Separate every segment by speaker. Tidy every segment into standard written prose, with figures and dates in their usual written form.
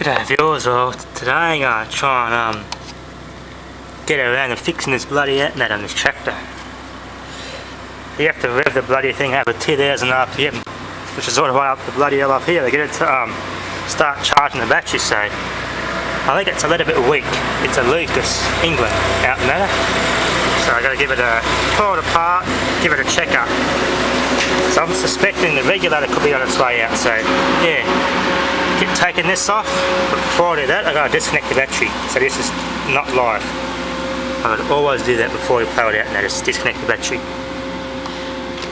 Speaker 1: G'day viewers, well today I'm going to try and get around to fixing this bloody alternator on this tractor. You have to rev the bloody thing over 2000 RPM, which is all the way up the bloody hell up here to get it to start charging the battery. So I think it's a little bit weak. It's a Lucas England alternator, so I got to give it a pull it apart, give it a check up. So I'm suspecting the regulator could be on its way out, so yeah, get taking this off, but before I do that I've got to disconnect the battery, so this is not live. I would always do that before you play it out, and just disconnect the battery.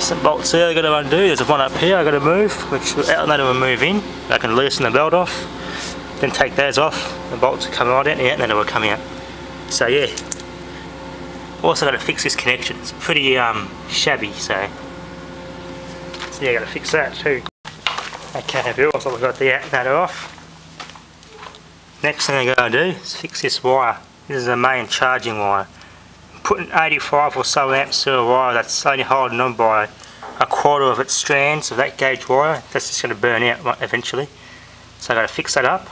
Speaker 1: Some bolts there I've got to undo, there's one up here I've got to move, which the alternator will move in. I can loosen the belt off, then take those off, the bolts will come right out and the alternator will come out. So yeah, also got to fix this connection, it's pretty shabby, so yeah, got to fix that too. Okay, viewers, I've got the alternator off. Next thing I'm going to do is fix this wire. This is the main charging wire. I'm putting 85 or so amps through a wire that's only holding on by a quarter of its strands of that gauge wire. That's just going to burn out eventually. So I've got to fix that up,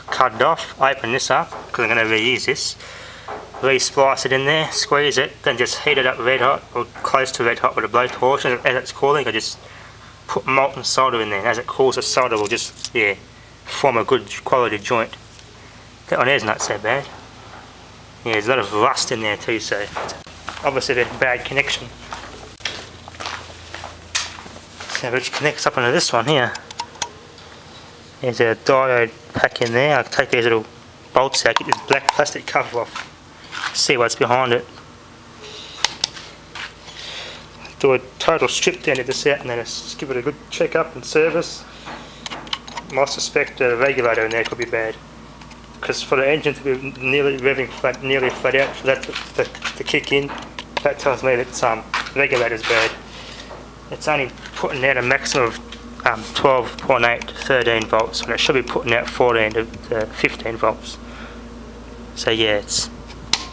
Speaker 1: cut it off, open this up, because I'm going to reuse this. Re-splice it in there, squeeze it, then just heat it up red hot, or close to red hot with a blowtorch, as it's cooling. I just put molten solder in there, and as it cools, the solder will just, yeah, form a good quality joint. That one there's not so bad. Yeah, there's a lot of rust in there too, so it's obviously a bad connection. So which connects up onto this one here. There's a diode pack in there. I'll take these little bolts out, get this black plastic cover off, see what's behind it. Do a total strip down of this out and then just give it a good check up and service. I suspect the regulator in there could be bad, because for the engine to be nearly revving flat, nearly flat out, for that to kick in, that tells me that the regulator's bad. It's only putting out a maximum of 12.8 to 13 volts, and it should be putting out 14 to 15 volts. So yeah, it's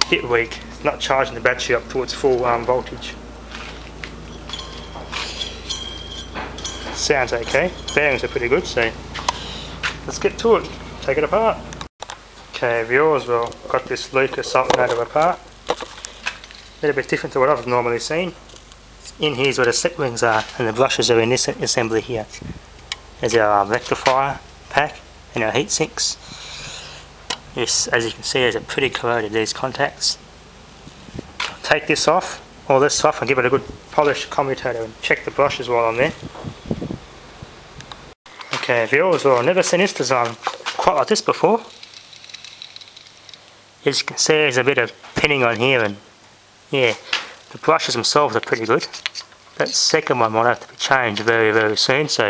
Speaker 1: a bit weak. It's not charging the battery up to its full voltage. Sounds okay. Bearings are pretty good, so let's get to it. Take it apart. Okay, viewers, well, got this Lucas alternator apart. A little bit different to what I've normally seen. In here's where the slip rings are, and the brushes are in this assembly here. There's our rectifier pack and our heat sinks. This, as you can see, is a pretty corroded, these contacts. Take this off, all this off, and give it a good polish commutator and check the brushes while I'm there. Okay, viewers, well, I've never seen this design quite like this before. As you can see, there's a bit of pinning on here, and yeah, the brushes themselves are pretty good. That second one might have to be changed very, very soon, so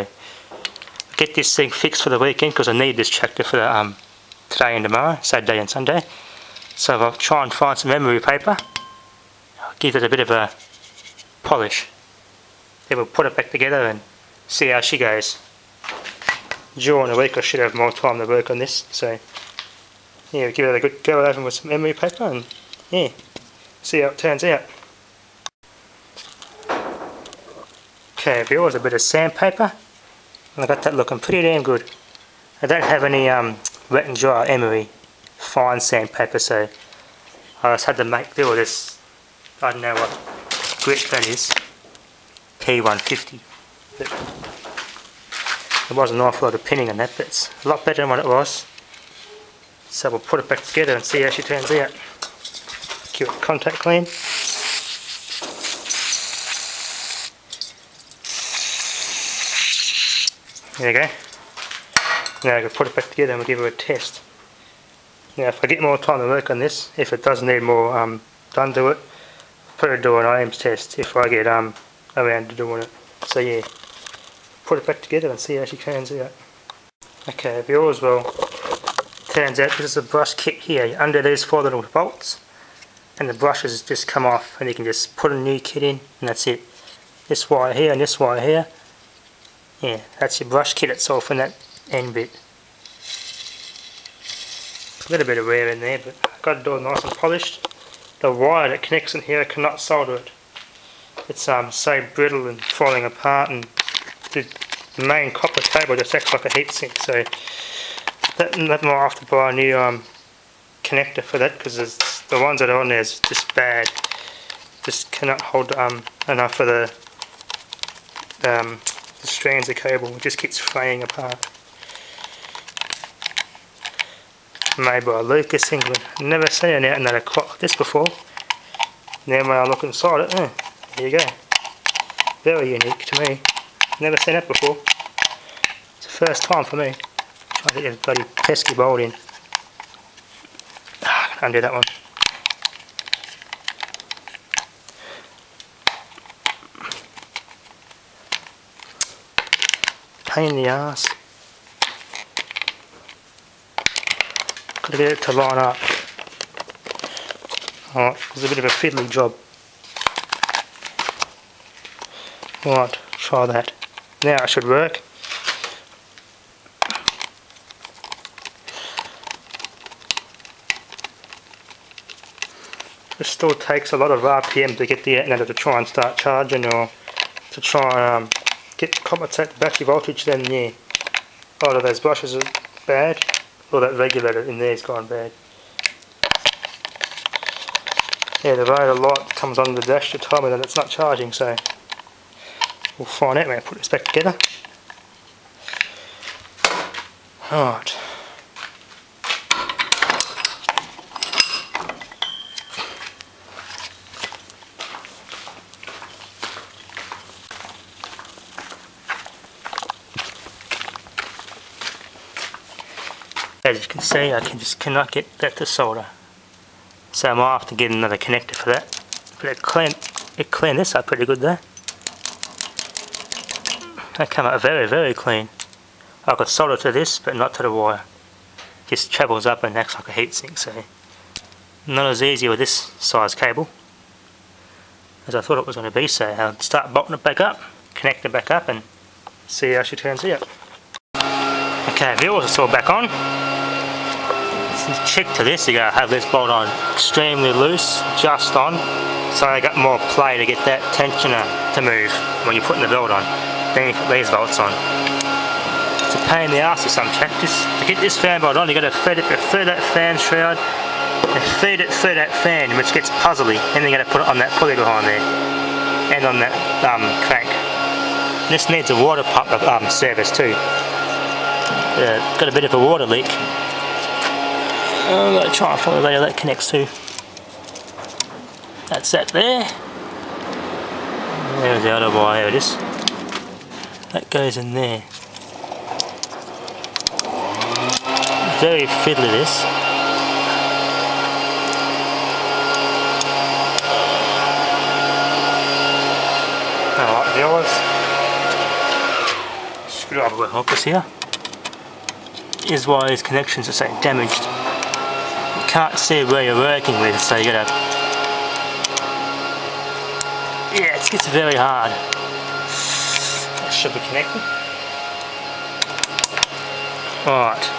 Speaker 1: I'll get this thing fixed for the weekend, because I need this tractor for the, today and tomorrow, Saturday and Sunday. So I'll try and find some emery paper, I'll give it a bit of a polish, then we'll put it back together and see how she goes. During the week I should have more time to work on this, so yeah, give it a good go over with some emery paper and yeah, see how it turns out. Okay, viewers, a bit of sandpaper, and I got that looking pretty damn good. I don't have any wet and dry emery fine sandpaper, so I just had to make do with this, I don't know what grit that is, P150. But there wasn't an awful lot of pinning on that, but it's a lot better than what it was. So we'll put it back together and see how she turns out. Keep it contact clean. There you go. Now I can put it back together and we'll give her a test. Now if I get more time to work on this, if it does need more done to it, I'll put her to do an IMS test if I get around to doing it. So yeah, put it back together and see how she turns out. Okay, viewers, well, turns out this is a brush kit here. Under these 4 little bolts, and the brushes just come off, and you can just put a new kit in, and that's it. This wire here and this wire here. Yeah, that's your brush kit itself and that end bit. A little bit of wear in there, but I've got it all nice and polished. The wire that connects in here, I cannot solder it. It's so brittle and falling apart, and the main copper cable just acts like a heatsink, so That might have to buy a new connector for that, because the ones that are on there is just bad. Just cannot hold enough of the strands of cable. It just keeps fraying apart. Made by Lucas, England. Never seen an alternator quite like this before. Now when I look inside it, there you go. Very unique to me. Never seen that before. It's the first time for me. Trying to get this bloody pesky bolt in. I can undo that one. Pain in the ass. Got to get it to line up. Alright, it's a bit of a fiddly job. Right, try that. Now it should work. It still takes a lot of RPM to get the alternator to try and start charging, or to try and compensate the battery voltage. Then yeah, a lot of those brushes are bad, or that regulator in there's gone bad. Yeah, the radar light comes on the dash to tell me that it's not charging, so we'll find out when I put this back together. Alright. As you can see, I just cannot get that to solder. So I might have to get another connector for that. But it cleaned this up pretty good though. That came out very, very clean. I could solder to this, but not to the wire. Just travels up and acts like a heatsink, so not as easy with this size cable as I thought it was going to be. So I'll start bolting it back up, connect it back up, and see how she turns out. Okay, viewers, it's all back on. Check to this, you gotta have this bolt on extremely loose, just on, so I got more play to get that tensioner to move when you're putting the belt on. Then you put these bolts on. It's a pain in the ass with some tractors. To get this fan bolt on, you gotta feed it through that fan shroud and feed it through that fan, which gets puzzly, and then you gotta put it on that pulley behind there and on that crank. This needs a water pump service too. Got a bit of a water leak. I'm going to try and follow where that connects to. That's that there. There's the other wire, there it is. That goes in there. Very fiddly this. Alright viewers. Screwdriver will help us here. Here's why these connections are so damaged. You can't see where you're working with, so you gotta... Yeah, it gets very hard. That should be connected. Alright.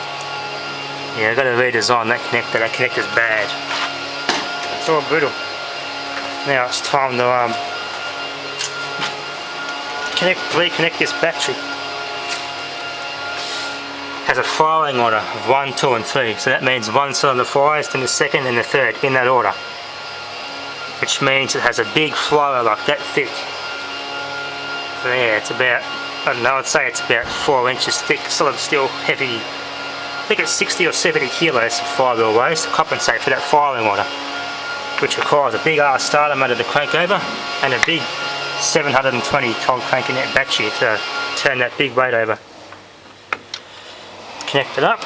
Speaker 1: Yeah, I've got to redesign that connector. That connector's bad. It's all brittle. Now it's time to reconnect this battery. Has a firing order of 1, 2 and 3, so that means one cylinder fires, then the second and the third in that order, which means it has a big flower like that thick. So yeah, it's about, I don't know, I'd say it's about 4 inches thick, solid steel, heavy. I think it's 60 or 70 kilos of flywheel waste to compensate for that firing order, which requires a big ass starter motor to crank over and a big 720 cold cranking net battery to turn that big weight over. Connect it up.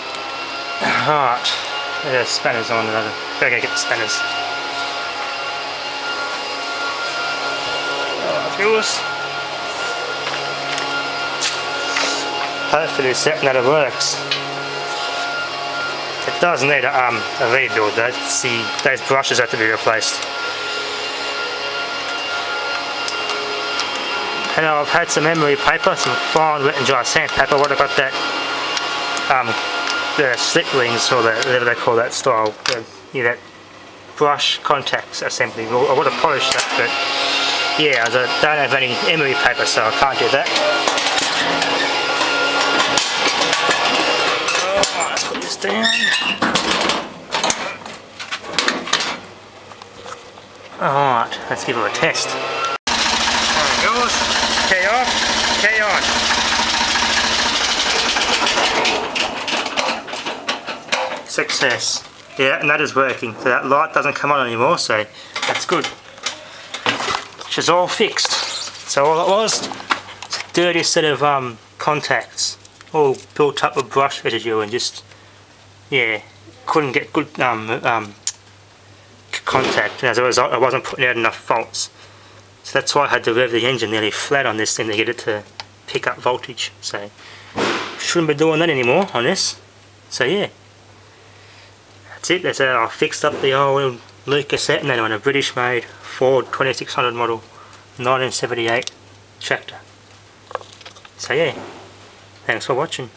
Speaker 1: Alright, there's spanners on another. Gotta go get the spanners. Alright viewers. Hopefully this alternator works. It does need a rebuild though. See, those brushes have to be replaced. And I've had some emery paper, some fine wet and dry sandpaper. What I got that the slip rings, or whatever they call that style, that brush contacts assembly. I would have polished that, but yeah, I don't have any emery paper, so I can't do that. Let's put this down. Alright, let's give it a test. There it goes. Key off, key on. Success. Yeah, and that is working. So that light doesn't come on anymore, so that's good. Which is all fixed. So all it was, it's a dirty set of contacts, all built up with brush residue, and just, yeah, couldn't get good contact, and as a result I wasn't putting out enough volts. So that's why I had to rev the engine nearly flat on this thing to get it to pick up voltage. So shouldn't be doing that anymore on this. So yeah, that's it. That's how I fixed up the old Lucas Alternator on a British made Ford 2600 model 1978 tractor. So yeah, thanks for watching.